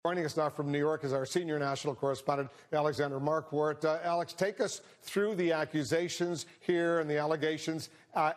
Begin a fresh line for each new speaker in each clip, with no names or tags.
Joining us now from New York is our senior national correspondent, Alexander Marquardt. Alex, take us through the accusations here and the allegations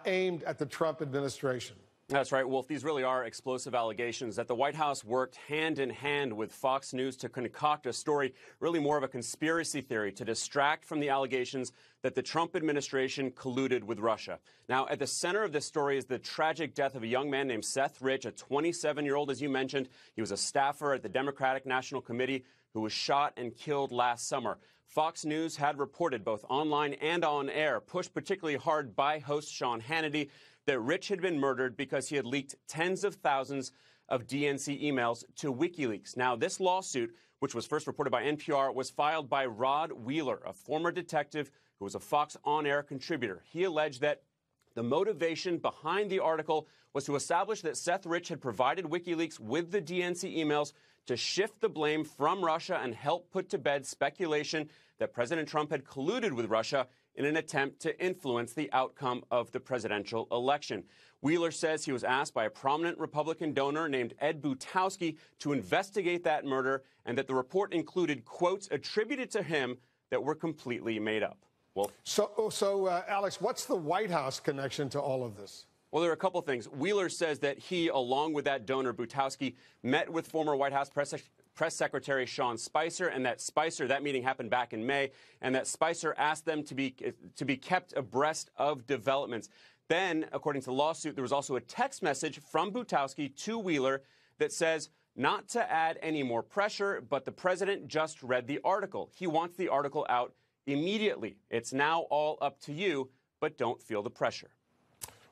aimed at the Trump administration.
That's right, Wolf. These really are explosive allegations that the White House worked hand in hand with Fox News to concoct a story, really more of a conspiracy theory, to distract from the allegations that the Trump administration colluded with Russia. Now, at the center of this story is the tragic death of a young man named Seth Rich, a 27-year-old, as you mentioned. He was a staffer at the Democratic National Committee who was shot and killed last summer. Fox News had reported, both online and on air, pushed particularly hard by host Sean Hannity, that Rich had been murdered because he had leaked tens of thousands of DNC emails to WikiLeaks. Now, this lawsuit, which was first reported by NPR, was filed by Rod Wheeler, a former detective who was a Fox on-air contributor. He alleged that the motivation behind the article was to establish that Seth Rich had provided WikiLeaks with the DNC emails to shift the blame from Russia and help put to bed speculation that President Trump had colluded with Russia in an attempt to influence the outcome of the presidential election. Wheeler says he was asked by a prominent Republican donor named Ed Butowski to investigate that murder, and that the report included quotes attributed to him that were completely made up. Wolf?
So, Alex, what's the White House connection to all of this?
Well, there are a couple of things. Wheeler says that he, along with that donor, Butowski, met with former White House Press Secretary Sean Spicer, and that Spicer, that meeting happened back in May, and that Spicer asked them to be kept abreast of developments. Then, according to the lawsuit, there was also a text message from Butowski to Wheeler that says, not to add any more pressure, but the president just read the article. He wants the article out immediately. It's now all up to you, but don't feel the pressure.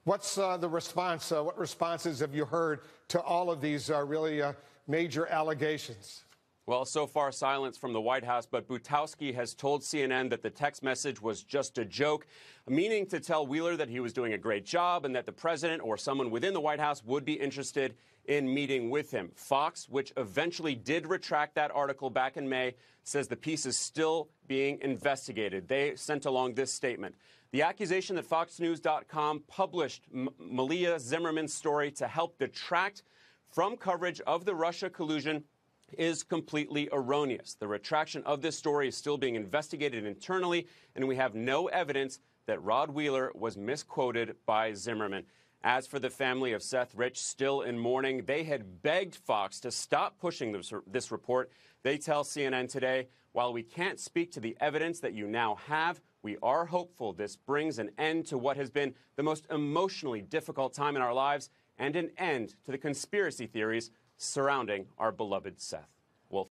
What's the response? What responses have you heard to all of these really major allegations?
Well, so far, silence from the White House, but Butowski has told CNN that the text message was just a joke, meaning to tell Wheeler that he was doing a great job and that the president or someone within the White House would be interested in meeting with him. Fox, which eventually did retract that article back in May, says the piece is still being investigated. They sent along this statement. The accusation that FoxNews.com published Malia Zimmerman's story to help detract from coverage of the Russia collusion is completely erroneous. The retraction of this story is still being investigated internally, and we have no evidence that Rod Wheeler was misquoted by Zimmerman. As for the family of Seth Rich, still in mourning, they had begged Fox to stop pushing this report. They tell CNN today, while we can't speak to the evidence that you now have, we are hopeful this brings an end to what has been the most emotionally difficult time in our lives and an end to the conspiracy theories surrounding our beloved Seth. Wolf.